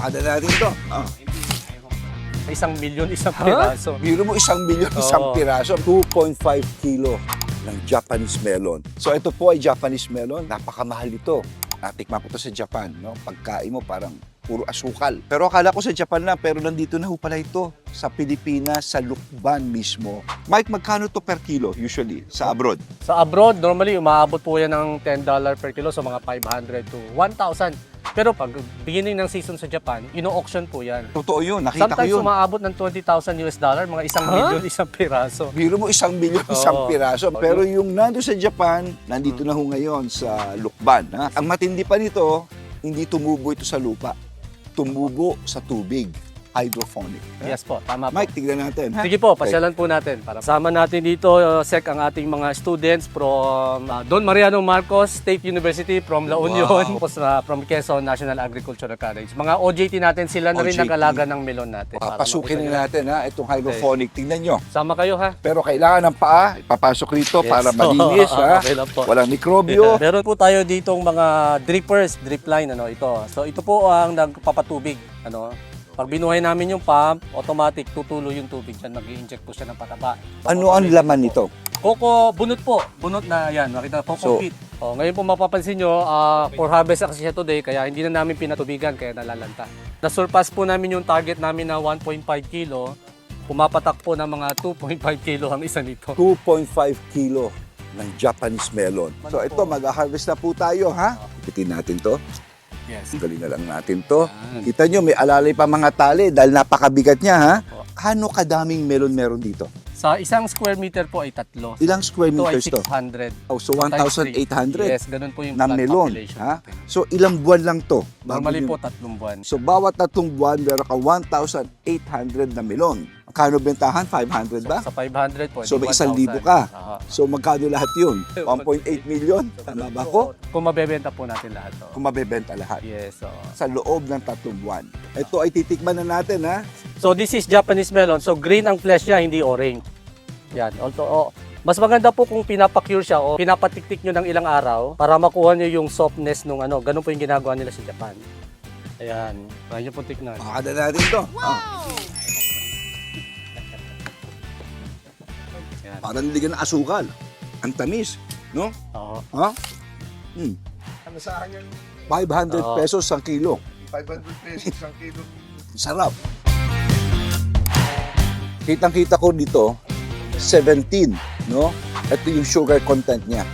Pakada natin to. Ah. 1,000,000 isang piraso. Biro mo 1,000,000 isang Oo. piraso. 2.5 kilo ng Japanese melon. So ito po ay Japanese melon. Napakamahal ito. Natikman ko to sa Japan. No? Pagkain mo parang puro asukal. Pero akala ko sa Japan lang, pero nandito na ho pala ito. Sa Pilipinas, sa Lukban mismo. Mike, magkano to per kilo usually sa abroad? Sa abroad, normally, umaabot po yan ng $10 per kilo, so mga 500 to 1,000. Pero pag beginning ng season sa Japan, ino-auction po yan. Totoo yun, nakita ko Sometimes yun. umaabot ng $20,000, mga 1,000,000 isang piraso. Biro mo 1,000,000 isang Oo. piraso. Pero yung nando sa Japan, nandito na ho ngayon sa Lukban. Ha? Ang matindi pa nito, hindi tumubo ito sa lupa. Tumubo sa tubig. Hydroponic. Yes po, tama po. Mike, tignan natin. Ha? Sige po, pasyalan po natin. Para sama natin dito, Sec, ang ating mga students from Don Mariano Marcos State University from La Union, tapos from Quezon National Agricultural College. Mga OJT natin, sila na rin OJT. nag-alaga ng melon natin. Para Papasukin makita na nila. natin ha, itong hydroponic. Tingnan nyo. Sama kayo ha. Pero kailangan ng paa, ipapasok rito Yes. para malinis. Ha? Okay lang po. Walang mikrobyo. Meron po tayo ditong mga drippers, drip line, ito. So ito po ang nagpapatubig, Pag binuhay namin yung pump, automatic tutulo yung tubig dyan, mag-i-inject po siya ng pataba. Ano ang laman nito? Coco, bunot po. Bunot na yan. Nakita po, So- complete. Ngayon po mapapansin nyo, for harvest na kasi siya today, kaya hindi na namin pinatubigan, kaya nalalanta. Na-surpass po namin yung target namin na 1.5 kilo. Pumapatak po ng mga 2.5 kilo ang isa nito. 2.5 kilo ng Japanese melon. So ito, mag-harvest na po tayo, ha? Pitin natin to. Yes. Galing na lang natin to. Kita nyo, may alalay pa mga tali dahil napakabigat niya, ha? Ano kadaming melon meron dito? Sa isang square meter po ay 3. Ilang square Ito ay meters to? 600. Oh, so 1,800 Yes, ganun po yung na plant melon, population ha? natin. So ilang buwan lang to? Bago Normally yun- po 3 buwan. So bawat 3 buwan, meron ka 1,800 na melon. Kano bentahan? 500 ba? Sa 500 po, So di may 1,000 1,000. ka. Aha. So magkano lahat yun? 1.8 million? Tama ba ko? Kung mabebenta po natin lahat. Kung mabebenta lahat. Yes. Sa loob ng 3 buwan. Ito ay titikman na natin, ha? So this is Japanese melon. So green ang flesh niya, hindi orange. Yan. Also, mas maganda po kung pinapacure siya o pinapatiktik nyo ng ilang araw para makuha nyo yung softness nung Ganun po yung ginagawa nila sa Japan. Ayan. Kaya nyo po tiknan. Pakada natin to. Yan. Parang ligan ng asukal. Ang tamis, no? Oo. Ha? Ano sa akin yan? 500 Oo. pesos ang kilo. 500 pesos ang kilo. Sarap. Kitang-kita ko dito, 17, no? Ito yung sugar content niya.